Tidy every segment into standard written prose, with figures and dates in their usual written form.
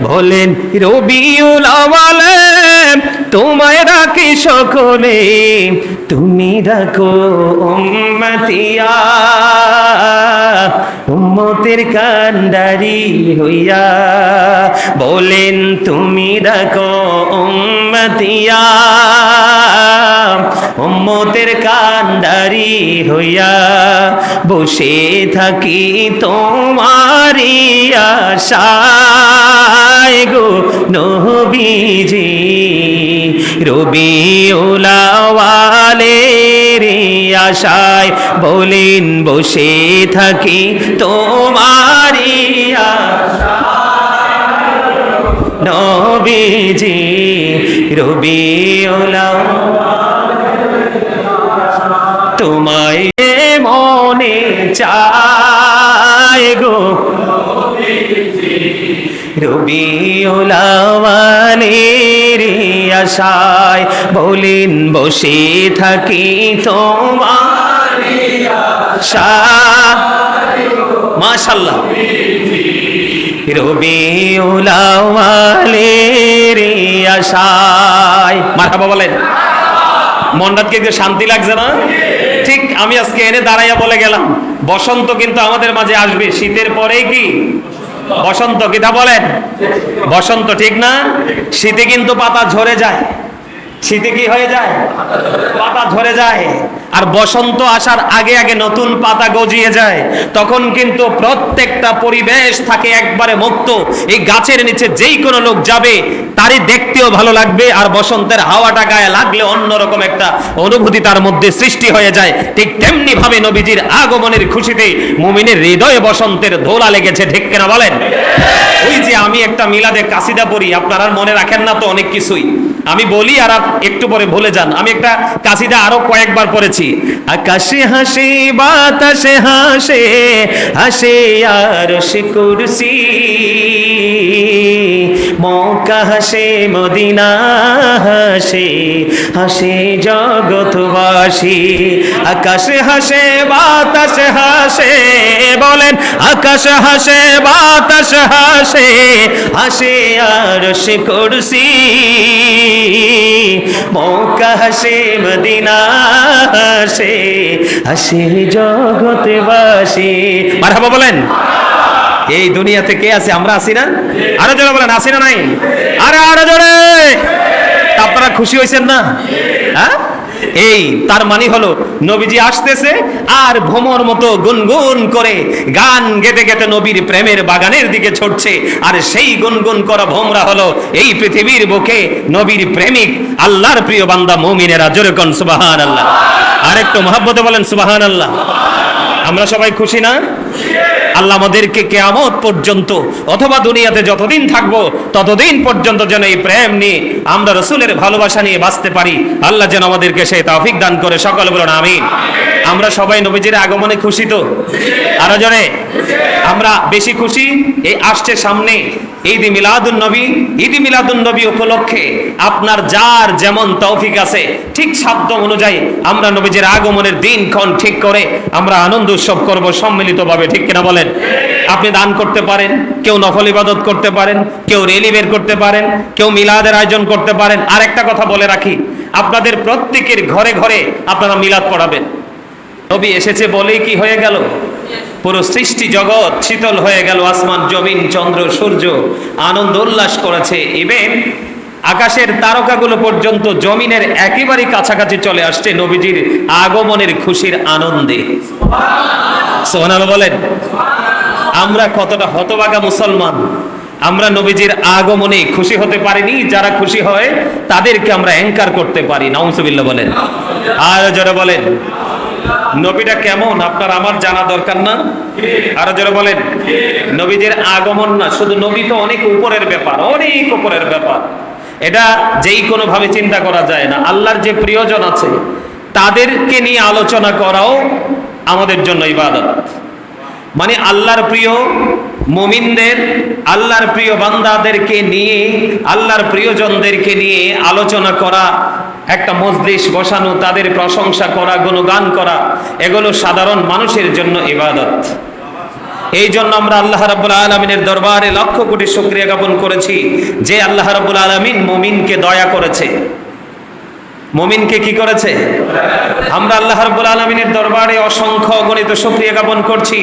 বলেন রবিউল আওয়ালে তোমায় ডাকে সকলে, তুমি ডাকো উম্মতিয়া, উম্মতের কান্ডারি হইয়া। বলেন তুমি ডাকো উম্মতিয়া, উম্মতের কান্ডারি হইয়া। বসে থাকি তোমারি আশায় গো নবীজি, রবিউল আওয়ালের আশায়। বলেন বসে থাকি তোমারি আশায় নবীজি, রবিউল তোমায় মনে চায় গো রবিউল আওয়ালের আশায়। বলেন বসে থাকি তোমার আশায়, মাশাআল্লাহ, রবিউল আওয়ালের আশায়। মারহাবা বলেন। মনটাকে একটু শান্তি লাগছে না? ঠিক আমি আজকে এনে দাঁড়াইয়া বলে গেলাম বসন্ত কিন্তু আমাদের মাঝে আসবে, শীতের পরেই কি বসন্ত, কিটা বলেন বসন্ত, ঠিক না? শীতে কিন্তু পাতা ঝরে যায়, শীতে কি হয়ে যায়? পাতা ঝরে যায়। আর বসন্ত আসার আগে আগে নতুন পাতা গজিয়ে যায়। তখন কিন্তু প্রত্যেকটা পরিবেশ থাকে একবারে মুক্ত। এই গাছের নিচে যেই কোনো লোক যাবে তারই দেখতেও ভালো লাগবে, আর বসন্তের হাওয়াটা গায়ে লাগলে অন্যরকম একটা অনুভূতি তার মধ্যে সৃষ্টি হয়ে যায়। ঠিক তেমনি ভাবে নবীজির আগমনের খুশিতে মুমিনের হৃদয়ে বসন্তের দোলা লেগেছে, ঠিক কিনা বলেন? ওই যে আমি একটা মিলাদে কাসিদা পড়ি, আপনারা মনে রাখেন না তো অনেক কিছুই আমি বলি আর একটু পরে ভুলে যান। আমি একটা কাসিদা আরো কয়েকবার পড়েছি। আকাশে হাসে বাতাসে হাসে, হাসে আরশ কুরসি, মক্কা হাসে মদিনা হাসে, হাসে জগৎবাসী। আকাশে হাসে বাতাসে হাসে, বলেন আকাশে হাসে বাতাসে হাসে, হাসে আরশ কুরসি, মক্কা হাসে মদিনা হাসে, হাসে জগৎবাসী। মারহাবা বলেন। এই দুনিয়াতে কে আছে? আমরা আছি না? আরো জোরে বলেন, আছি না নাই? আরে আরো জোরে। আপনারা খুশি হয়েছেন না? হ্যাঁ, এই তার মানে হলো নবীজি আসতেছে আর ভ্রমর মতো গুনগুন করে গান গেতে গেতে নবীর প্রেমের বাগানের দিকে ছুটছে। আর সেই গুনগুন করা ভোমরা হলো এই পৃথিবীর বুকে নবীর প্রেমিক আল্লাহর প্রিয় বান্দা মুমিনেরা। জোরে কোন সুবহানাল্লাহ। আর একটু মহব্বতে বলেন সুবহানাল্লাহ। আমরা সবাই খুশি না? আল্লাহ আমাদেরকে কিয়ামত পর্যন্ত অথবা দুনিয়াতে যতদিন থাকবো ততদিন পর্যন্ত যেন এই প্রেম নিয়ে আমরা রাসূলের ভালোবাসা নিয়ে বাঁচতে পারি। আল্লাহ যেন আমাদেরকে সেই তৌফিক দান করে। সকলে বলুন আমিন। আমরা সবাই নবীজির আগমনে খুশি তো? আরো জোরে। আমরা বেশি খুশি এই আসছে সামনে ঈদ মিলাদুন নবী। ঈদ মিলাদুন নবী উপলক্ষে আপনার যার যেমন তৌফিক আছে ঠিক সাধ্য অনুযায়ী আমরা নবীজির আগমনের দিনক্ষণ ঠিক করে আমরা আনন্দ উৎসব করব সম্মিলিতভাবে, ঠিক কিনা বলেন? আপনি দান করতে পারেন, কেউ নফল ইবাদত করতে পারেন, কেউ রেলি বের করতে পারেন, কেউ মিলাদের আয়োজন করতে পারেন। আর একটা কথা বলে রাখি, আপনাদের প্রত্যেকের ঘরে ঘরে আপনারা মিলাদ পড়াবেন। নবী এসেছে বলেই কি হয়ে গেল? পুরো সৃষ্টি জগৎ শীতল হয়ে গেল, আসমান জমিন চন্দ্র সূর্য আনন্দ উল্লাস করেছে। ইভেন আকাশের তারকাগুলো পর্যন্ত জমিনের একেবারে কাছাকাছি চলে আসছে নবীজির আগমনের খুশির আনন্দে। সুবহানাল্লাহ বলেন। আমরা কতটা হতভাগা মুসলমান, আমরা নবীজির আগমনে খুশি হতে পারিনি। যারা খুশি হয় তাদেরকে আমরা অ্যাঙ্কার করতে পারি। নাউজুবিল্লাহ বলেন। আর যারা বলেন নবীটা কেমন আপনার আমার জানা দরকার না? আরো যারা বলেন নবীজির আগমন না শুধু নবী তো অনেক উপরের ব্যাপার, অনেক উপরের ব্যাপার। এটা যেই কোনো ভাবে চিন্তা করা যায় না। আল্লাহর যে প্রিয়জন আছে তাদেরকে নিয়ে আলোচনা করাও আমাদের জন্য ইবাদত। মানে আল্লাহর প্রিয় মুমিনদের, আল্লাহর প্রিয় বান্দাদেরকে নিয়ে, আল্লাহর প্রিয়জনদেরকে নিয়ে আলোচনা করা, একটা মজলিস বসানো, তাদের প্রশংসা করা, গুণগান করা, এগুলো সাধারণ মানুষের জন্য ইবাদত। এই জন্য আমরা আল্লাহ রাব্বুল আলামিনের দরবারে লক্ষ কোটি শুকরিয়া জ্ঞাপন করেছি যে আল্লাহ রাব্বুল আলামিন মুমিনকে দয়া করেছে। মুমিনকে কি করেছে? আমরা আল্লাহ রাব্বুল আলামিনের দরবারে অসংখ্য অগণিত শুকরিয়া জ্ঞাপন করছি।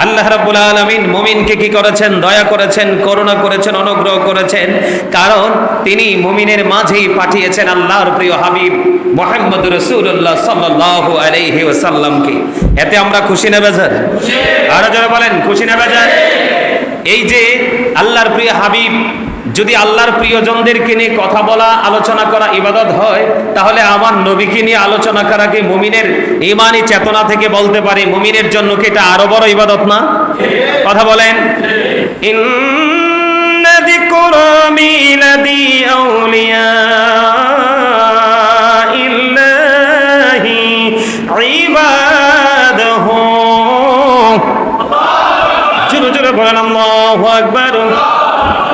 আল্লাহ রাব্বুল আলামিন মুমিনকে কি করেছেন? দয়া করেছেন, করুণা করেছেন, অনুগ্রহ করেছেন। কারণ তিনি মুমিনের মাঝেই পাঠিয়েছেন আল্লাহর প্রিয় হাবিব মুহাম্মদুর রাসূলুল্লাহ সাল্লাল্লাহু আলাইহি ওয়াসাল্লামকে। এতে আমরা খুশি না বেজার? আরো জোরে বলেন, খুশি না বেজার? এই যে আল্লাহর প্রিয় হাবিব, যদি আল্লাহর প্রিয়জনদেরকে নিয়ে কথা বলা, আলোচনা করা ইবাদত হয়, তাহলে আমার নবীকে নিয়ে আলোচনা করাকে মুমিনের ঈমানি চেতনা থেকে বলতে পারি মুমিনের জন্য কি এটা আরো বড় ইবাদত না? কথা বলেন। ইন্না যিকরা মিলাদি আউলিয়া ইল্লাহি ইবাদাহু। জোরে জোরে বলেন আল্লাহু আকবার।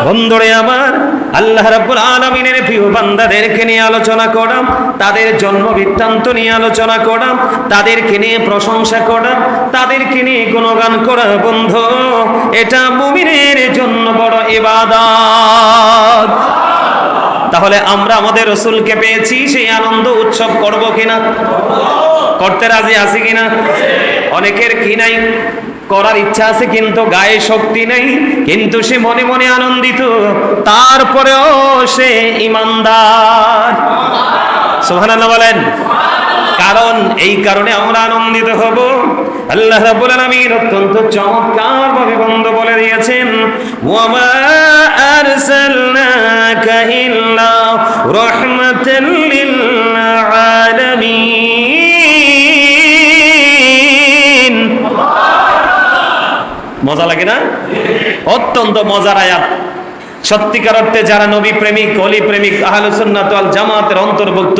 বন্ধুরে আমার, আল্লাহ রাব্বুল আলামিনের প্রিয় বান্দাদেরকে নিয়ে আলোচনা করা, তাদের জন্ম বৃত্তান্ত নিয়ে আলোচনা করা, তাদেরকে নিয়ে প্রশংসা করা, তাদেরকে নিয়ে গুণগান করা, বন্ধু, এটা মুমিনের জন্য বড় ইবাদত। তাহলে আমরা আমাদের রাসূলকে পেয়েছি, সেই আনন্দ উৎসব করব কিনা? করতে রাজি আছি কিনা? অনেকের কি নাই, করার ইচ্ছা আছে কিন্তু গায়ে শক্তি নেই, কিন্তু সে মনে মনে আনন্দিত, তারপরেও সে ঈমানদার। সুবহানাল্লাহ বলেন। কারণ এই কারণে আমরা আনন্দিত হব। আল্লাহ রাব্বুল আলামিন অত্যন্ত চমৎকার ভাবে বন্ধ বলে দিয়েছেন, ওয়ামা আরসালনাকা ইল্লা রাহমাতাল লিল আলামিন। মজা লাগে না? অত্যন্ত মজার আয়াত। সত্যিকার অর্থে যারা নবী প্রেমিক, ওলি প্রেমিক, আহলুস সুন্নাত ওয়াল জামাতের অন্তর্ভুক্ত,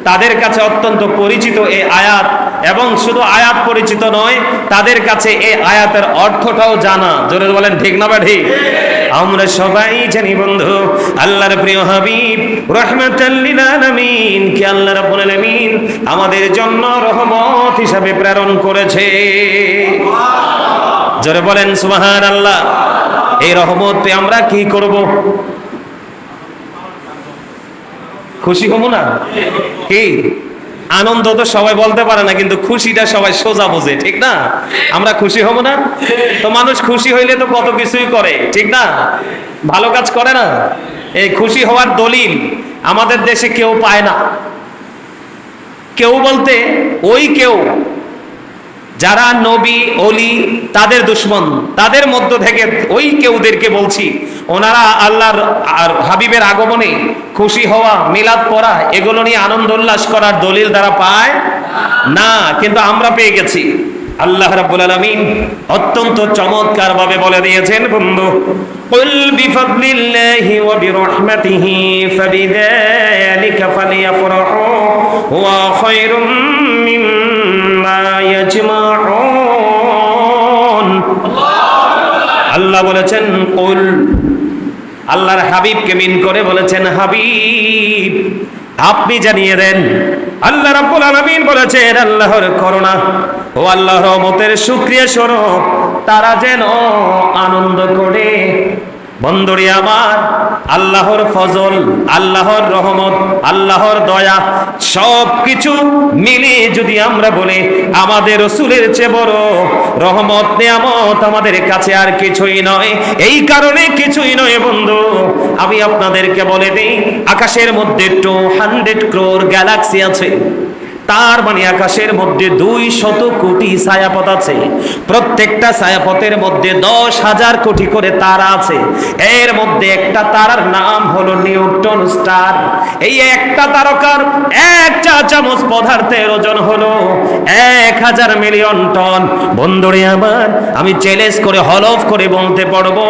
তাদের কাছে অত্যন্ত পরিচিত এই আয়াত। এবং শুধু আয়াত পরিচিত নয়, তাদের কাছে এই আয়াতের অর্থটাও জানা। জোরে বলেন ঠিক না ঠিক? আমরা সবাই জানি বন্ধু, আল্লাহর প্রিয় হাবিব রাহমাতাল লিল আলামিন কে আল্লাহ রাব্বুল আলামিন আমাদের জন্য রহমত হিসাবে প্রেরণ করেছে। জোরে বলেন সুবহানাল্লাহ। এই রহমত পেয়ে আমরা কি করব? খুশি হব না? কি আনন্দ তো সবাই বলতে পারে না, কিন্তু খুশিটা সবাই সোজা বোঝে, ঠিক না? আমরা খুশি হব না? তো মানুষ খুশি হইলে তো কত কিছুই করে, ঠিক না? ভালো কাজ করে না? এই খুশি হওয়ার দলিল আমাদের দেশে কেউ পায় না। কেউ বলতে ওই কেউ যারা নবী ওলি তাদের দুশ্মন, তাদের মধ্য থেকে ওই কেউদেরকে বলছি, ওনারা আল্লাহর আর হাবিবের আগমনে খুশি হওয়া, মিলাদ পড়া, এগুলো নিয়ে আনন্দ উল্লাস করার দলিল তারা পায় না, কিন্তু আমরা পেয়ে গেছি। আল্লাহ রাব্বুল আলামিন অত্যন্ত চমৎকার ভাবে বলে দিয়েছেন বন্ধু, কুল বিফাদলিল্লাহি ওয়া বিরহমাতিহি ফাবিযালিকা ফালিয়াফরাহু ওয়া খায়রুম মিম্মা ইয়াজমাউন। আল্লাহ বলেছেন কুল, আল্লাহর হাবিবকে মিন করে বলেছেন, হাবিব আপনি জানিয়ে দেন। আল্লাহ রাব্বুল আলামিন বলেছেন আল্লাহর করুণা ও আল্লাহর রহমতের শুকরিয়া স্বরূপ তারা যেন আনন্দ করে। বন্ধুরে আমার, আল্লাহর ফজল, আল্লাহর রহমত, আল্লাহর দয়া সব কিছু মিলে যদি আমরা বলি আমাদের রাসূলের চেয়ে বড় রহমত নিয়ামত আমাদের কাছে আর কিছুই নয়। এই কারণে কিছুই নয় বন্ধু, আমি আপনাদেরকে বলে দিই, আকাশের মধ্যে 200 crore গ্যালাক্সি আছে। তার মানে আকাশের মধ্যে 200 কোটি ছায়াপথ আছে। প্রত্যেকটা ছায়াপথের মধ্যে 10,000 কোটি করে তারা আছে। এর মধ্যে একটা তারার নাম হলো নিউটন স্টার। এই একটা তারকার এক চা চামচ পদার্থের ওজন হলো 1000 মিলিয়ন টন। বন্ধুরে আমার, আমি চ্যালেঞ্জ করে হলফ করে বলতে পারবো,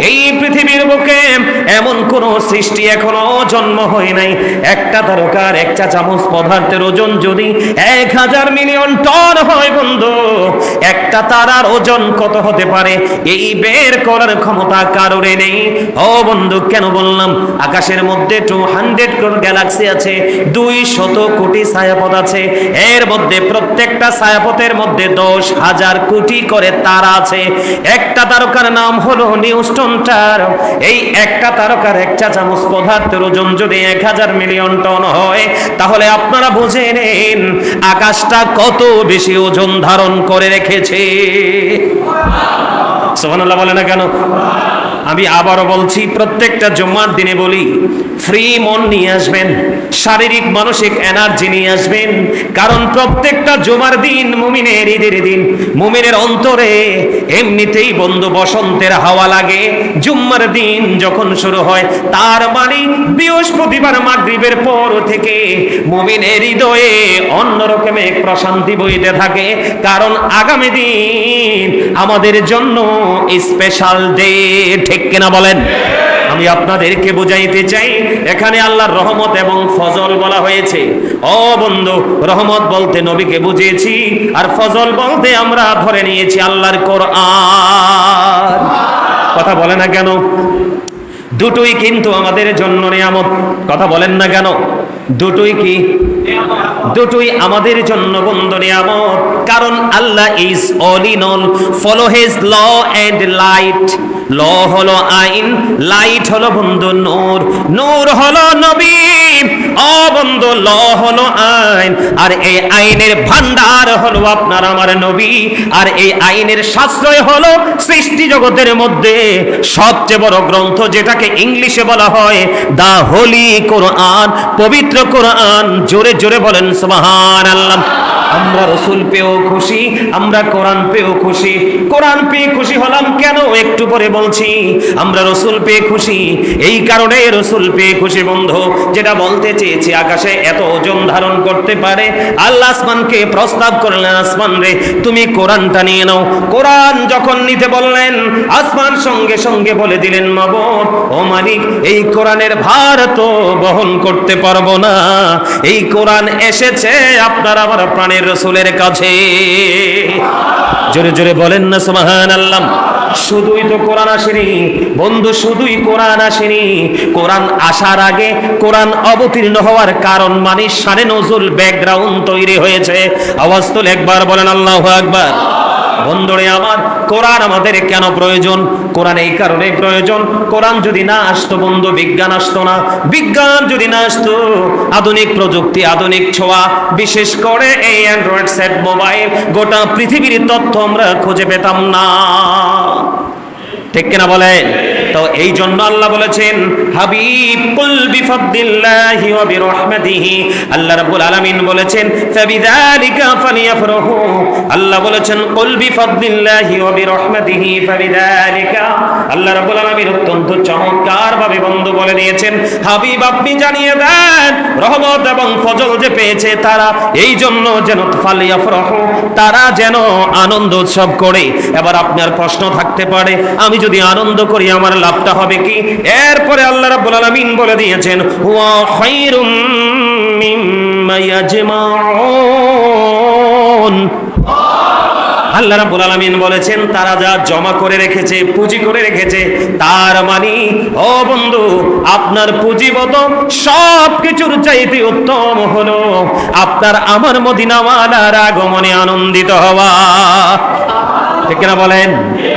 এই পৃথিবীর বুকে এমন কোন কোনো সৃষ্টি এখনো জন্ম হয় নাই। একটা তারকার এক চা চামচ পদার্থের ওজন যদি 1000 মিলিয়ন টন হয় বন্ধু, একটা তারার ওজন কত হতে পারে এই বের করার ক্ষমতা কারোর নেই। ও বন্ধু, কেন বললাম? আকাশের মধ্যে 200 কোটি গ্যালাক্সি আছে, 200 কোটি ছায়াপথ আছে। এর মধ্যে প্রত্যেকটা ছায়াপথের মধ্যে 10,000 কোটি করে তারা আছে। একটা তারকার নাম হলো নিউটন স্টার। এই একটা তারকার এক চা চামচ পদার্থের ওজন যদি 1000 মিলিয়ন টন হয়, তাহলে আপনারা বুঝে নিন আকাশটা কত বেশি ওজন ধারণ করে রেখেছে। সুবহানাল্লাহ বলে না কেন? আমি আবারও বলছি, প্রত্যেকটা জুম্মার দিনে বলি, ফ্রি মন নিয়ে আসবেন, শারীরিক মানসিক এনার্জি নিয়ে আসবেন। কারণ প্রত্যেকটা জুমার দিন মুমিনের ঈদের দিন। মুমিনের অন্তরে এমনিতেই বন্ধু বসন্তের হাওয়া লাগে জুম্মার দিন যখন শুরু হয়। তার মানে বৃহস্পতিবার মাগরিবের পর থেকে মুমিনের হৃদয়ে অন্যরকম এক প্রশান্তি বইতে থাকে। কারণ আগামী দিন আমাদের জন্য স্পেশাল ডে, ঠিক কিনা বলেন? আমি আপনাদেরকে বুঝাইতে চাই, এখানে আল্লাহর রহমত এবং ফজল বলা হয়েছে। ও বন্ধু, রহমত বলতে নবীকে বুঝিয়েছি, আর ফজল বলতে আমরা ধরে নিয়েছি আল্লাহর কোরআন। কথা বলে না কেন? দুটোই কিন্তু আমাদের জন্য নিয়ামত। কথা বলেন না কেন? দুটোই কি? দুটোই আমাদের জন্য বন্ধু নিয়ামত। কারণ Allah is all in all. Follow his law and light. Law হলো আইন, লাইট হলো বন্ধু নূর, নূর হলো নবী। ও বন্ধু, ল হলো আইন, আর এই আইনের ভান্ডার হলো আপনার আমার নবী। আর এই আইনের সাশ্রয় হলো সৃষ্টি জগতের মধ্যে সবচেয়ে বড় গ্রন্থ, যেটাকে ইংলিশে বলা হয় দা হোলি কোরআন, পবিত্র কোরআন। জোরে জোরে বলেন সুবহানাল্লাহ। আমরা রসুল পেয়েও খুশি, আমরা কোরআন পেয়েও খুশি। কোরআন পেয়ে খুশি হলাম কেন একটু পরে বলছি। আমরা রসুল পেয়ে খুশি এই কারণে রসুল পেয়ে খুশি বন্ধু, যেটা বলতে চেয়েছি, আকাশে এত ওজন ধারণ করতে পারে। আল্লাহ আসমানকে প্রস্তাব করলেন, আসমান রে তুমি কোরআনটা নিয়ে নাও। কোরআন যখন নিতে বললেন, আসমান সঙ্গে সঙ্গে বলে দিলেন, মাবুদ ও মালিক, এই কোরআনের ভার তো বহন করতে পারবো না। এই কোরআন এসেছে আপনার আমার প্রাণের রসুলের কাছে। জোরে জোরে বলেন না সুবহানাল্লাহ। শুধুই তো কোরআন আসেনি বন্ধু, শুধুই কোরআন আসেনি। কোরআন আসার আগে, কোরআন অবতীর্ণ হওয়ার কারণ মানে শানে নজুল ব্যাকগ্রাউন্ড তৈরি হয়েছে। আওয়াজ তুলে একবার বলেন আল্লাহু আকবার। বন্ধুরে আমার, কোরআন আমাদের কেন প্রয়োজন? কোরআন এই কারণে প্রয়োজন, কোরআন যদি না আসতো বন্ধু, বিজ্ঞান আসতো না। বিজ্ঞান যদি না আসতো, আধুনিক প্রযুক্তি, আধুনিক ছোঁয়া, বিশেষ করে এই অ্যান্ড্রয়েড সেট মোবাইল, গোটা পৃথিবীর তথ্য আমরা খুঁজে পেতাম না। ঠিক কিনা বলেন? তো এই জন্য আল্লাহ বলেছেন, হাবিব কুল বিফাদলিল্লাহি ওয়া বিরহমাতিহি। আল্লাহ রাব্বুল আলামিন বলেছেন, ফাবিযালিকা ফালিয়াফরাহু। আল্লাহ বলেছেন, কুল বিফাদলিল্লাহি ওয়া বিরহমাতিহি ফাবিযালিকা। আল্লাহ রাব্বুল আলামিন অত্যন্ত চমৎকার ভাবে বন্ধু বলে দিয়েছেন, হাবিব আপনি জানিয়ে দেন, রহমত এবং ফজল যে পেয়েছে তারা এই জন্য যেন ফালিয়াফরাহু, তারা যেন আনন্দ উৎসব করে। এবার আপনার প্রশ্ন থাকতে পারে, আমি যদি আনন্দ করি আমার লাভটা হবে কি? এরপরে আল্লাহ রাব্বুল আলামিন বলে দিয়েছেন, হুয়া খায়রুম মিম্মা ইয়াজমাউন। আল্লাহ রাব্বুল আলামিন বলেছেন, তারা যা জমা করে রেখেছে, পুঁজি করে রেখেছে, তার মানে ও বন্ধু, আপনার পুঁজিবত সব কিছুর চাইতে উত্তম হলো আপনার আমার মদিনাওয়ালার আগমনে আনন্দিত হওয়া। ঠিক কিনা বলেন?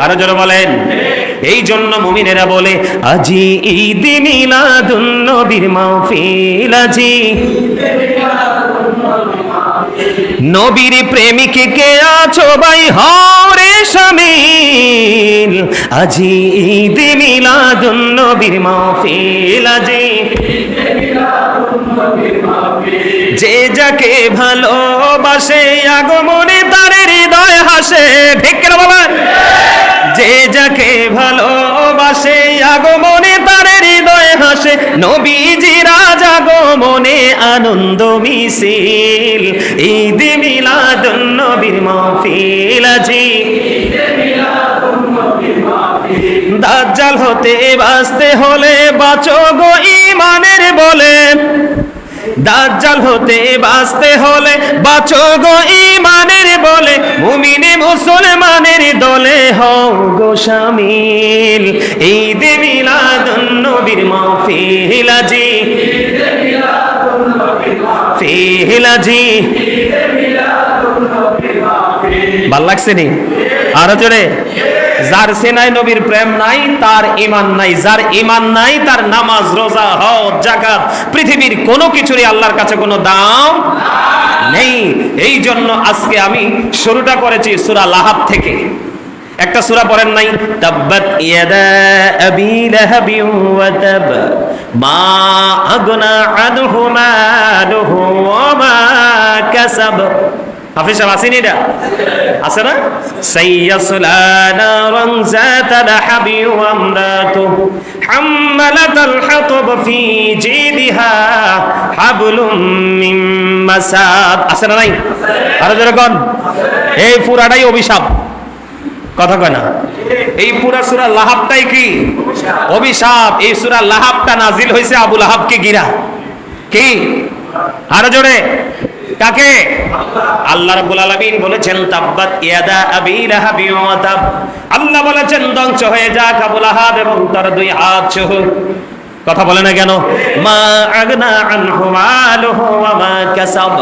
আরো জোরে বলেন। এই জন্য মুমিনেরা বলে, আজি ঈদ মিলাদুন নবীর মাহফিল, আজি নবীর প্রেমিক কে আছো ভাই হরে শামিল। আজি ঈদ মিলাদুন নবীর মাহফিল, আজি যে যাকে ভালোবাসে আগমনে তার হৃদয় হাসে। ঠিক কিনা বলেন? যে যাকে ভালোবাসে আগমনে তার হৃদয় হাসে, নবীজির আগমনে আনন্দ মিছিল। ঈদ মিলাদুন নবীর মাহফিল, আজি দাজ্জাল হতে বাঁচতে হলে বাঁচো গো ঈমানের বলে, দাজ্জাল হতে বাঁচতে হলে বাঁচো গো ঈমানের বলে, মুমিনে মুসলমানের দলে হও গো শামিল। ঈদে মিলাদুন নবীর মাহফিল আজি, ফিল আজি। ভাল লাগছে নি? আরো জোরে। যার সেনায় নবীর প্রেম নাই তার ঈমান নাই, যার ঈমান নাই তার নামাজ রোজা হজ যাকাত পৃথিবীর কোনো কিছুরই আল্লাহর কাছে কোনো দাম নেই। এই জন্য আজকে আমি শুরুটা করেছি সূরা লাহাব থেকে। একটা সূরা পড়েন নাই? তাব্বাত ইয়াদা আবি লাহাবি ওয়া তাব মা আগনা আনহু মালুহু ওয়া মা কাসাব। হাফিজ সাহেব আসেনি? এটা আছে না? সাইয়াসলা নারান যাতা লাহাবি ওয়া আমরাতুহু হাম্মালাতাল হাতাব ফি জিদিহা হাবলুম মিন মাসাদ। আছে না নাই? আরো জোরে কোন। এই পুরাটাই অভিশাপ, কথা কয় না? এই পুরা সূরা লাহাবটাই কি অভিশাপ। এই সূরা লাহাবটা নাজিল হয়েছে আবু লাহাবকে গিরা। কি? আরো জোরে। কাকে? আল্লাহ রাব্বুল আলামিন বলেছেন তাব্বাত ইয়াদা আবি লাহাবি ওয়া তাব। আল্লাহ বলেছেন ধ্বংস হয়ে যাক আবু লাহাব এবং তার দুই হাত সহ। কথা বলে না কেন? মা আগনা আনহু মালুহু ওয়া মা কাসাব।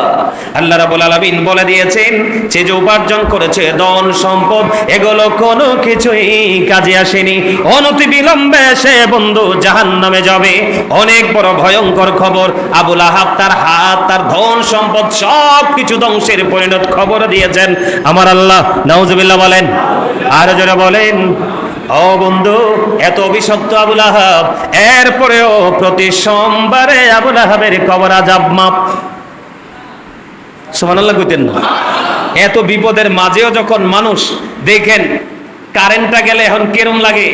আল্লাহ রাব্বুল আলামিন বলে দিয়েছেন সে যে উপার্জন করেছে ধন সম্পদ এগুলো কোনো কিছুই কাজে আসেনি। অনতি বিলম্বে সে বন্ধু জাহান্নামে যাবে। অনেক বড় ভয়ঙ্কর খবর। আবু লাহাব তার হাত তার ধন সম্পদ সব কিছু ধ্বংসের পরিণত খবর দিয়েছেন আমার আল্লাহ। নাউজুবিল্লাহ বলেন। আর যারা বলেন ও বন্ধু, এত অভিশপ্ত আবু লাহাব, এরপরেও প্রতি সোমবারে আবু লাহাবের কবর আযাব মাপ। সুবহানাল্লাহ কইতেন না? এত বিপদের মাঝেও যখন মানুষ দেখেন কারেন্টটা গেলে এখন কেরম লাগে,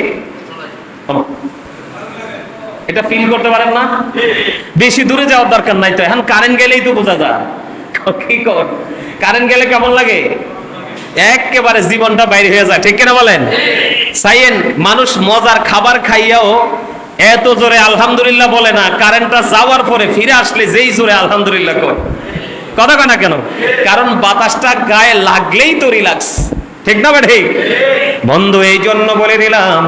এটা ফিল করতে পারেন না? বেশি দূরে যাওয়ার দরকার নাই তো, এখন কারেন্ট গেলেই তো বোঝা যায়। কি কর, কারেন্ট গেলে কেমন লাগে? একেবারে জীবনটা বাইরে হয়ে যায়, ঠিক কিনা বলেন? সাইয়েন মানুষ মজার খাবার খাইয়াও এত জোরে আলহামদুলিল্লাহ বলে না, কারেন্টটা যাওয়ার পরে ফিরে আসলে যেই জোরে আলহামদুলিল্লাহ কয়। কথা কয় না কেন? কারণ বাতাসটা গায়ে লাগলেই তো রিল্যাক্স, ঠিক না ভাই? ঠিক বন্ধু, এই জন্য বলে দিলাম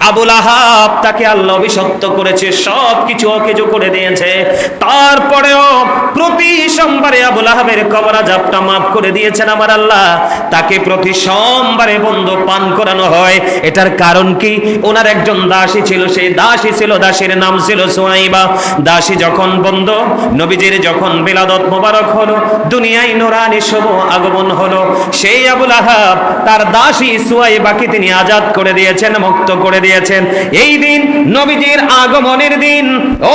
আবু লাহাব তাকে আল্লাহ অভিশপ্ত করেছে, সব কিছু অকেজো করে দিয়েছে। তারপরেও প্রতি সোমবারে আবু লাহাবের কবর আযাবটা মাফ করে দিয়েছেন আমার আল্লাহ। তাকে প্রতি সোমবারে বন্ধু পান করানো হয়। এটার কারণ কি? ওনার একজন দাসী ছিল, সেই দাসী ছিল, দাসীর নাম ছিল সুয়াইবা। দাসী যখন বন্ধু নবীজির যখন বিলাদত মোবারক হলো, দুনিয়ায় নূরানি শুভ আগমন হলো, সেই আবু লাহাব তার দাসী সুয়াইবাকে তিনি আজাদ করে দিয়েছেন, মুক্ত করে দিয়েছেন। এই দিন নবীজির আগমনের দিন।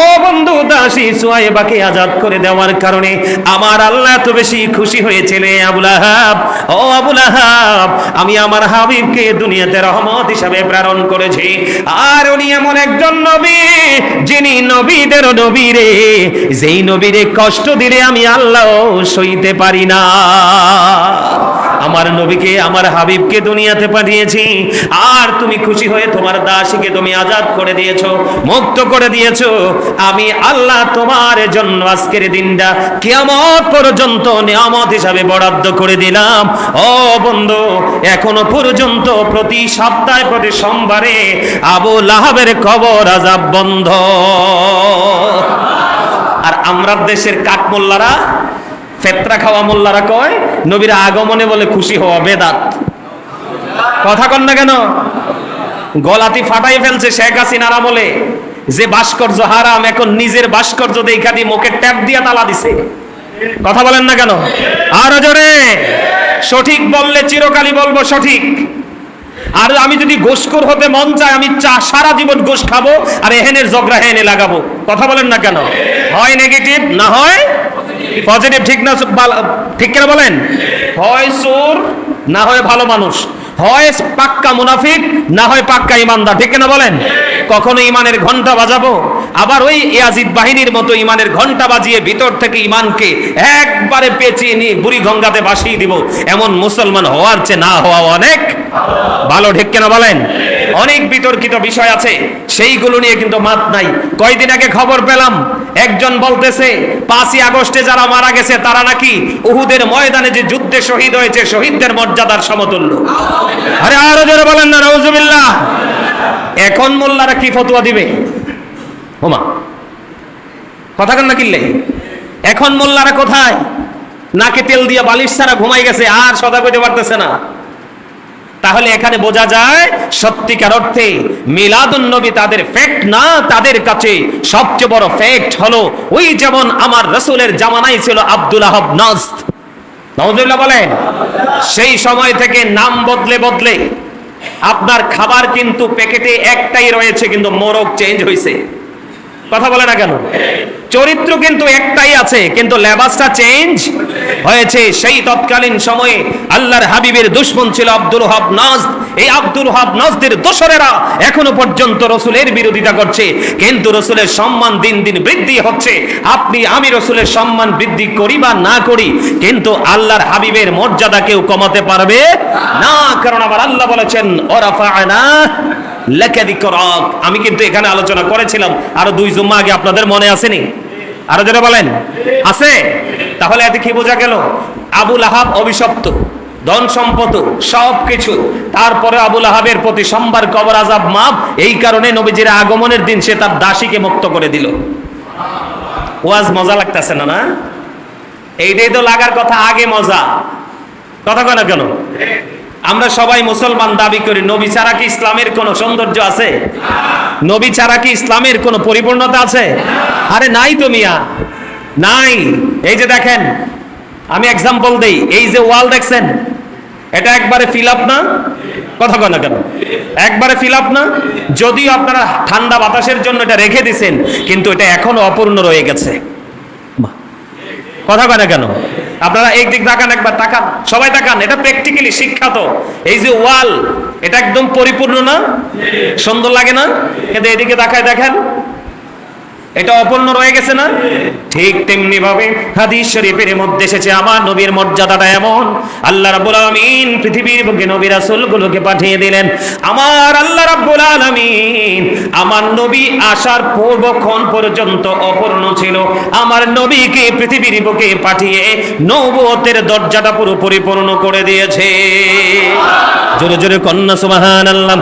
ও বন্ধু, দাসী সুয়াইবাকে আজাদ করে দেওয়ার কারণে আমার আল্লাহ এত বেশি খুশি হয়েছিল। আবু লাহাব, ও আবু লাহাব, আমি আমার হাবিবকে দুনিয়াতে রহমত হিসাবে প্রেরণ করেছি। আর উনি এমন একজন নবী যিনি নবীদের নবী রে, যেই নবীরে কষ্ট দিলে আমি আল্লাহ সইতে পারি না। আমার নবীকে, আমার হাবিবকে দুনিয়াতে পাঠিয়েছি, আর তুমি খুশি হয়ে তোমার দাসীকে তুমি আজাদ করে দিয়েছো, মুক্ত করে দিয়েছো। আমি আল্লাহ তোমার জন্য আজকের দিনটা কিয়ামত পর্যন্ত নিয়ামত হিসাবে বরাদ্দ করে দিলাম। ও বন্ধু, এখনো পর্যন্ত প্রতি সপ্তাহে প্রতি সোমবারে আবু লাহাবের কবর আযাব বন্ধ। আর আমরা দেশের কাক মোল্লারা, ফেতরা খাওয়া মোল্লারা কয় নবীর আগমনে বলে খুশি হওয়া বেদাত। কথা কন না কেন? গলাতি ফাটাই ফেলছে শেখ হাসিনার আমলে। যে ভাস্কর্য হারাম, এখন নিজের ভাস্কর্য দেখা দিয়ে মুখে ট্যাপ দিয়া তালা দিছে। কথা বলেন না কেন? আরো জোরে। সঠিক বললে চিরকালই বলবো সঠিক। আর আমি যদি গোশখোর হতে মন চায়, আমি সারা জীবন গোশ খাবো আর এহেনের জগরা হেনে লাগাবো। কথা বলেন না কেন? হয় নেগেটিভ, না হয় পজিটিভ, ঠিক না? ঠিক কেন বলেন? হয় চোর, না হয় ভালো মানুষ, হয় পাক্কা মুনাফিক, না হয় পাক্কা ইমানদার, ঠিক কিনা বলেন? কখনো ইমানের ঘন্টা বাজাবো, আবার ওই ইয়াজিদ বাহিনীর মতো ইমানের ঘন্টা বাজিয়ে ভিতর থেকে ইমানকে একবারে পেঁচিয়ে নিয়ে বুড়ি গঙ্গাতে ভাসিয়ে দিব। এমন মুসলমান হওয়ার চেয়ে না হওয়া অনেক ভালো। ঠিক কেন বলেন? অনেক বিতর্কিত বিষয় আছে, সেইগুলো নিয়ে কিন্তু মাত নাই। কয়দিন আগে খবর পেলাম, একজন বলতেছে 5ই আগস্টে যারা মারা গেছে তারা নাকি উহুদের ময়দানে যে যুদ্ধে শহীদ হয়েছে শহীদদের মর্যাদার সমতুল্য। আরে আরো জোরে বলেন না নাউজুবিল্লাহ। এখন মোল্লারা কি ফতোয়া দিবে? ওমা, কথা কেন না কিনলে? এখন মোল্লারা কোথায়? নাকে তেল দিয়ে বালিশ ছাড়া ঘুমাই গেছে, আর সদা কইতে পারতেছে না। তাহলে এখানে বোঝা যায় সত্যিকার অর্থে মিলাদুন নবী তাদের ফ্যাক্ট না, তাদের কাছে সবচেয়ে বড় ফ্যাক্ট হলো ওই যেমন আমার রাসূলের জামানায় ছিল আব্দুল আহাব নাজদ, নাউজুবিল্লাহ বলেন, সেই সময় থেকে নাম বদলে বদলে আপনার খাবার কিন্তু প্যাকেটে একটাই রয়েছে, কিন্তু মোরগ চেঞ্জ হয়েছে। কথা বলে না কেন? চরিত্র কিন্তু একটাই আছে, কিন্তু লেবাসটা চেঞ্জ হয়েছে। সেই তৎকালীন সময়ে আল্লাহর হাবিবের দুশমন ছিল আব্দুল ওহাব নাজদ। এই আব্দুল ওহাব নাজদের দোসরেরা এখনো পর্যন্ত রসুলের বিরোধিতা করছে, কিন্তু রসুলের সম্মান দিন দিন বৃদ্ধি হচ্ছে। আপনি আমি রসুলের সম্মান বৃদ্ধি করি বা না করি, কিন্তু আল্লাহর হাবিবের মর্যাদা কেউ কমাতে পারবে না। কারণ আবার আল্লাহ বলেছেন ওরাফা'না লাকা যিকরাক। আমি কিন্তু এখানে আলোচনা করেছিলাম আরো 2 জুম্মা আগে, আপনাদের মনে আসেনি? আরো যেটা বলেন আছে। তাহলে এতে কি বোঝা গেল? আবুল আহাব অভিশপ্ত, ধন সম্পদ সবকিছু, তারপরে আবুল আহাবের প্রতি সোমবার কবর আযাব মাপ। এই কারণে নবীজির আগমনের দিন সে তার দাসীকে মুক্ত করে দিল। ওয়াজ মজা লাগতেছে না? না, এইটাই তো লাগার কথা, আগে মজা। কথা কয় না কেন? আমরা সবাই মুসলমান দাবি করি, নবী ছাড়া কি ইসলামের কোনো সৌন্দর্য আছে? নবী ছাড়া কি ইসলামের কোনো পরিপূর্ণতা আছে? আরে নাই তো মিয়া, নাই। এই যে দেখেন, আমি এক্সাম্পল দেই, এই যে ওয়াল দেখছেন, এটা একবারে ফিল আপ না? কথা কয় না কেন? একবারে ফিল আপ না? যদিও আপনারা ঠান্ডা বাতাসের জন্য এটা রেখে দিছেন, কিন্তু এটা এখনো অপূর্ণ রয়ে গেছে। কথা কয় না কেন? আপনারা একদিক তাকান, একবার তাকান, সবাই তাকান, এটা প্র্যাকটিক্যালি শিক্ষা। এই যে ওয়াল, এটা একদম পরিপূর্ণ না? সুন্দর লাগে না? কিন্তু এদিকে তাকায় দেখেন, এটা অপূর্ণ রয়ে গেছে না? ঠিক তেমনি ভাবে হাদিস শরীফের মধ্যে এসেছে আমার নবীর মর্যাদাটা এমন, আল্লাহ রাব্বুল আলামিন পৃথিবীর বুকে নবী রাসূলগুলোকে পাঠিয়ে দিলেন। আমার আল্লাহ রাব্বুল আলামিন আমার নবী আসার পূর্বক্ষণ পর্যন্ত অপূর্ণ ছিল। আমার নবীকে পৃথিবীর বুকে পাঠিয়ে নবুয়তের দরজাটা পুরো পরিপূর্ণ করে দিয়েছে। জোরে জোরে কন্যা সুবহানাল্লাহ।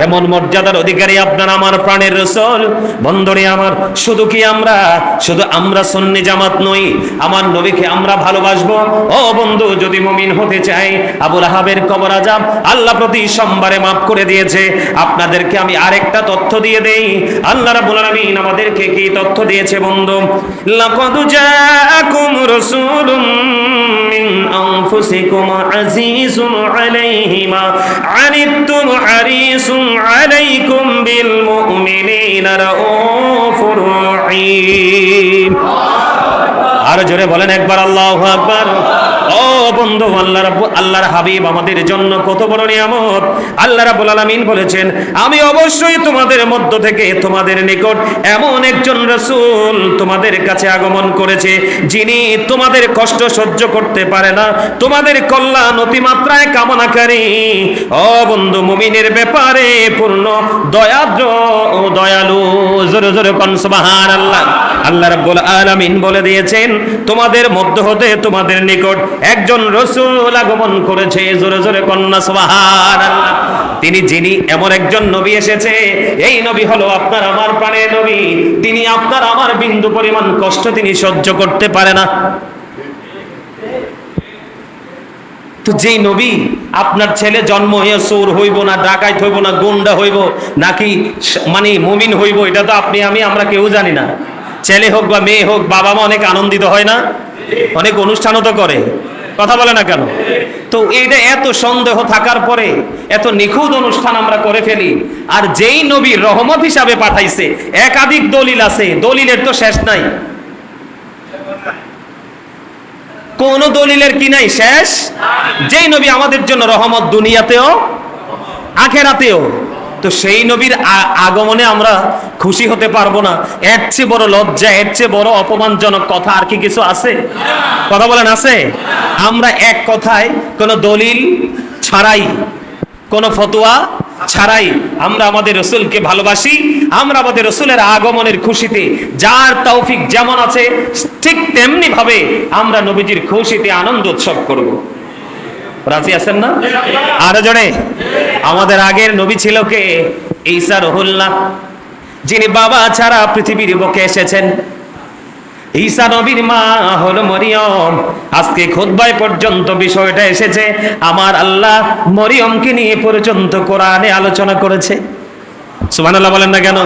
এমন মর্যাদার অধিকারী আপনার আমার প্রাণের রাসূল। বন্ধুরে আমার, শুধু আমরা সুন্নি জামাত নই, আমার নবীকে আমরা ভালোবাসবো। ও বন্ধু, যদি মুমিন হতে চাই, আবুল আহাবের কবর আযাব আল্লাহ প্রতি সোমবারে মাফ করে দিয়েছে। আপনাদেরকে আমি আরেকটা তথ্য দিয়ে দেই, আল্লাহ রাব্বুল আলামিন আমাদেরকে কি তথ্য দিয়েছে বন্ধু? লাকাদ জাআকুম রাসূলুম মিন আনফুসিকুম আজিজুন আলাইহি মা আনিতুম হারিসুন আলাইকুম বিল মুমিনিনা রাউফুর রহিম। আর জোরে বলেন একবার আল্লাহু আকবার। ও বন্ধু, আল্লাহর হাবিব আমাদের জন্য কত বড় নিয়ামত। আল্লাহ রাব্বুল আলামিন বলেছেন, আমি অবশ্যই তোমাদের মধ্য থেকে তোমাদের নিকট এমন একজন রাসূল তোমাদের কাছে আগমন করেছে, যিনি তোমাদের কষ্ট সহ্য করতে পারে না, তোমাদের কল্যাণ অতিমাত্রায় কামনাকারী। ও বন্ধু, মুমিনের ব্যাপারে পূর্ণ দয়াদ্র ও দয়ালু। জোরে জোরে কোন সুবহানাল্লাহ। আল্লাহ রাব্বুল আলামিন বলে দিয়েছেন, তোমাদের মধ্য হতে তোমাদের নিকট একজন রাসূল আগমন করেছে। জোরে জোরে কন্যা সুবহানাল্লাহ। যিনি এমন একজন নবী এসেছে, এই নবী হলো আপনার আমার প্রাণের নবী। তিনি আপনার আমার বিন্দু পরিমাণ কষ্ট তিনি সহ্য করতে পারে না। তো যেই নবী, আপনার ছেলে জন্ম হয়ে চোর হইব না, ডাকাইত হইব না, গুন্ডা হইব নাকি মানে মুমিন হইব, এটা তো আমরা কেউ জানি না। ছেলে হোক বা মেয়ে হোক, বাবা মা অনেক আনন্দিত হয় না? অনেক অনুষ্ঠানও তো করে। কথা বলে না কেন? তো এইটা এত সন্দেহ থাকার পরে এত নিখুঁত অনুষ্ঠান আমরা করে ফেলি। আর যেই নবী রহমত হিসাবে পাঠাইছে, একাধিক দলিল আছে, দলিলের তো শেষ নাই। কোন দলিলের কি নাই শেষ? যেই নবী আমাদের জন্য রহমত দুনিয়াতেও আখেরাতেও। তো সেই নবীর আগমনে আমরা খুশি হতে পারবো না? এর চেয়ে বড় লজ্জা, এর চেয়ে বড় অপমানজনক কথা আর কি কিছু আছে? কথা বলেন, আছে? আমরা এক কথায় কোনো দলিল ছাড়াই, কোনো ফতোয়া ছাড়াই আমরা আমাদের রসুলকে ভালোবাসি। আমরা আমাদের রসুলের আগমনের খুশিতে যার তৌফিক যেমন আছে ঠিক তেমনি ভাবে আমরা নবীজির খুশিতে আনন্দ উৎসব করব। রাজি আছেন না? আরো জনে, আমাদের আগের নবী ছিল কে? ঈসা রুহুল্লাহ, যিনি বাবা ছাড়া পৃথিবীর বুকে এসেছেন। ঈসা নবীর মা হলো মরিয়ম। আজকে খুতবায় পর্যন্ত বিষয়টা এসেছে, আমার আল্লাহ মরিয়মকে নিয়ে পর্যন্ত কোরআনে আলোচনা করেছে। সুবহানাল্লাহ বলেন না কেন?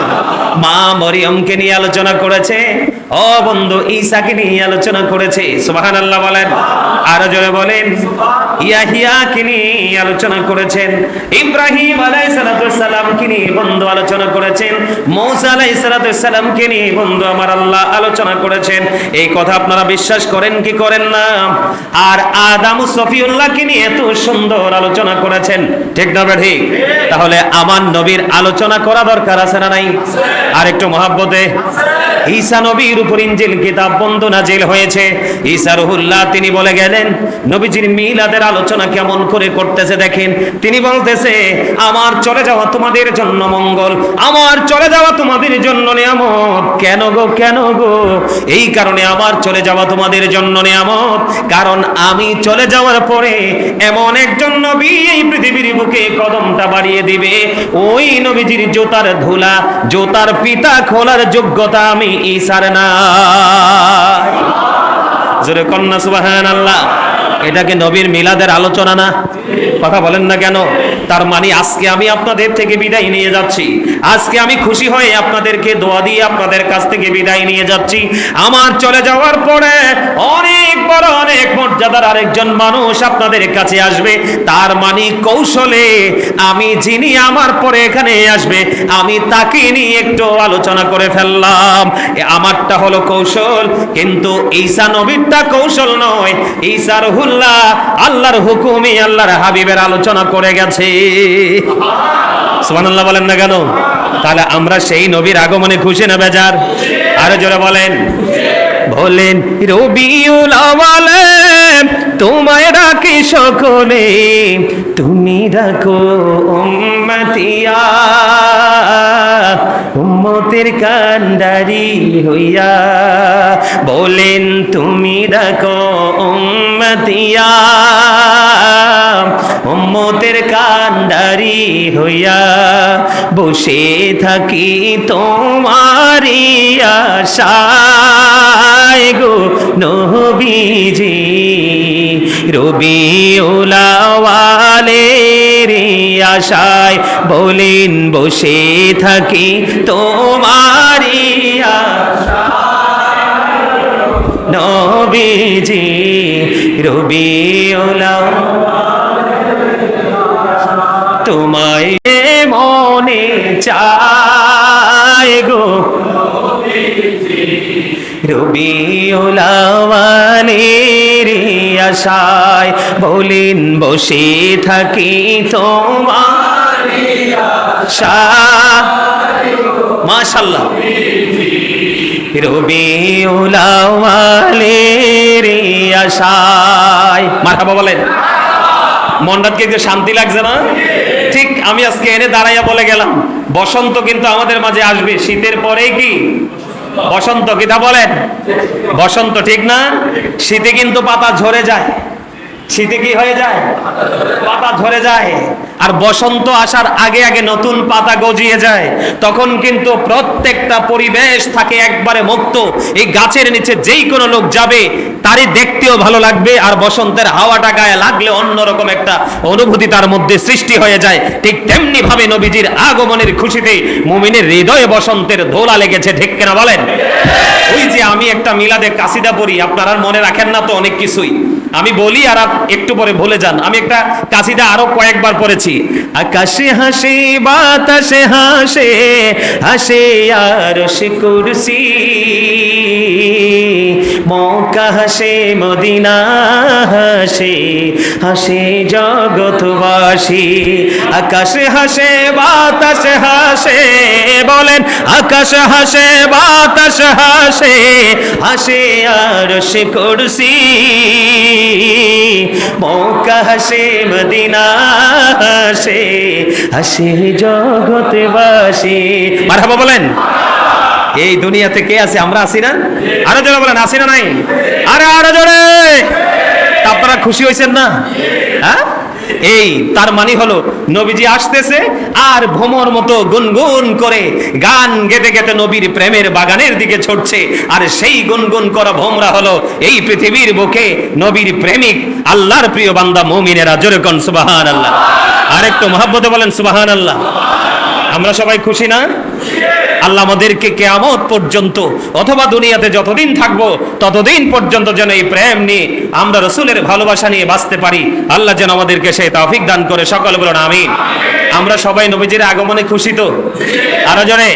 মা মরিয়মকে নিয়ে আলোচনা করেছে, ও বন্ধু ঈসাকে নিয়ে আলোচনা করেছে। সুবহানাল্লাহ বলেন, আরো জোরে বলেন। ইয়াহিয়াকে নিয়ে আলোচনা করেছেন, ইব্রাহিম আলাইহিস সালামকে নিয়ে বন্ধু আলোচনা করেছেন, মূসা আলাইহিস সালামকে নিয়ে বন্ধু আমার আল্লাহ আলোচনা করেছেন। এই কথা আপনারা বিশ্বাস করেন কি করেন না? আর আদম সফিউল্লাহকে নিয়ে এত সুন্দর আলোচনা করেছেন, ঠিক না ঠিক? তাহলে আমার নবীর আলোচনা করা দরকার আছে না নাই? আর একটু মহব্বতে। ঈসা নবীর উপর ইনজিল কিতাব বন্ধ নাজিল হয়েছে। ঈসা রুহুল্লাহ তিনি বলে গেলেন, নবীজির মিলাদের আলোচনা কেমন করে করতেছে দেখেন। তিনি বলতেছে, আমার চলে যাওয়া তোমাদের জন্য মঙ্গল, আমার চলে যাওয়া তোমাদের জন্য নিয়ামত। কেন গো, কেন গো? এই কারণে আমার চলে যাওয়া তোমাদের জন্য নিয়ামত, কারণ আমি চলে যাওয়ার পরে এমন একজন নবী এই পৃথিবীর বুকে কদমটা বাড়িয়ে দিবে, ওই নবীজির জুতার ধুলা, জুতার ফিতা খোলার যোগ্যতা আমি ঈসার নাই। জোরে কন্যা সুবহানাল্লাহ। এটাকে নবীর মিলাদের আলোচনা না? কথা বলেন না কেন? তার মানে আজকে আমি আপনাদের থেকে বিদায় নিয়ে যাচ্ছি, আজকে আমি খুশি হয়ে আপনাদেরকে দোয়া দিয়ে আপনাদের কাছ থেকে বিদায় নিয়ে যাচ্ছি। আমার চলে যাওয়ার পরে অনেক বড়, অনেক মর্যাদার আরেকজন মানুষ আপনাদের কাছে আসবে। তার মানে কৌশলে আমি, যিনি আমার পরে এখানে আসবে, আমি তাকে নিয়ে একটু আলোচনা করে ফেললাম। আমারটা হলো কৌশল, কিন্তু ঈসা নবীরটা কৌশল নয়। ঈসা রুহুল্লাহ আল্লাহর হুকুমে আল্লাহর হাবিবের আলোচনা করে গেছে। সুবহানাল্লাহ বলেন না কেন? তাহলে আমরা সেই নবীর আগমনে খুশি না বেজার? আরো জোরে বলেন। বলেন, রবিউল আউয়ালে তোমায় ডাকি সকলে, তুমি ডাকো উম্মতিয়া, উম্মতের কান্ডারি হইয়া। বলেন, তুমি ডাকো উম্মতিয়া, উম্মতের কান্ডারি হইয়া। বসে থাকি তোমারি আশায় গো নবীজি, রবিউল আউয়ালের আশায়। বলেন, বসে থাকি তোমারি আশায় নবীজি, রবিউল তোমায় মনে চায় গো রবিউল আউয়ালের আশায়। বলেন, বসে থাকি তোমারি আশায়। মাশাআল্লাহ। রবিউল আউয়ালের আশায়। মারহাবা বলেন। মনটাকে একটু শান্তি লাগছে না? ঠিক আমি আজকে এনে দাঁড়াইয়া বলে গেলাম, বসন্ত কিন্তু আমাদের মাঝে আসবে। শীতের পরেই কি বসন্ত? কিতা বলেন? বসন্ত, ঠিক না? শীতে কিন্তু পাতা ঝরে যায়। শীতে কি হয়ে যায়? পাতা ঝরে যায়। আর বসন্ত আসার আগে আগে নতুন পাতা গজিয়ে যায়। তখন কিন্তু প্রত্যেকটা পরিবেশ থাকে একবারে মুক্ত। এই গাছের নিচে যেই কোনো লোক যাবে তারই দেখতেও ভালো লাগবে, আর বসন্তের হাওয়াটা গায়ে লাগলে অন্যরকম একটা অনুভূতি তার মধ্যে সৃষ্টি হয়ে যায়। ঠিক তেমনি ভাবে নবীজির আগমনের খুশিতে মুমিনের হৃদয়ে বসন্তের দোলা লেগেছে, ঠিক কিনা বলেন? ওই যে আমি একটা মিলাদে কাসিদা পড়ি, আপনারা মনে রাখেন না তো অনেক কিছুই আমি বলি আর একটু পরে ভুলে যান। আমি একটা কাসিদা আরো কয়েকবার পড়েছি। আকাশে হাসে বাতাসে হাসে, হাসে আরশ কুরসি, মক্কা হাসে, মদিনা হাসে, হাসে জগৎবাসী। আকাশ হাসে, বাতাস হাসে, বলেন আকাশ হাসে, বাতাস হাসে, হাসে আরশ কুরসি। মক্কা হাসে, মদিনা হাসে, হাসে জগৎবাসী। মারহাবা বলেন। এই দুনিয়াতে কে আছে? আমরা আছি না? আরো জোরে বলেন, আছি না নাই? আরো জোরে। আপনারা খুশি হয়েছেন না? হ্যাঁ, এই তার মানে হলো নবীজি আসতেছে আর ভ্রমর মতো গুনগুন করে গান গেতে গেতে নবীর প্রেমের বাগানের দিকে ছুটছে। আর সেই গুনগুন করা ভোমরা হলো এই পৃথিবীর বুকে নবীর প্রেমিক আল্লাহর প্রিয় বান্দা মুমিনেরা। জোরে কোন সুবহানাল্লাহ। আর একটু মহব্বতে বলেন সুবহানাল্লাহ। আমরা সবাই খুশি না? আল্লাহ আমাদেরকে কিয়ামত পর্যন্ত অথবা দুনিয়াতে যতদিন থাকবো ততদিন পর্যন্ত যেন এই প্রেম নিয়ে আমরা রাসূলের ভালোবাসা নিয়ে বাঁচতে পারি। আল্লাহ যেন আমাদেরকে সেই তৌফিক দান করে। সকলে বলুন আমিন। আমরা সবাই নবীজির আগমনে খুশি তো? আরো জোরে।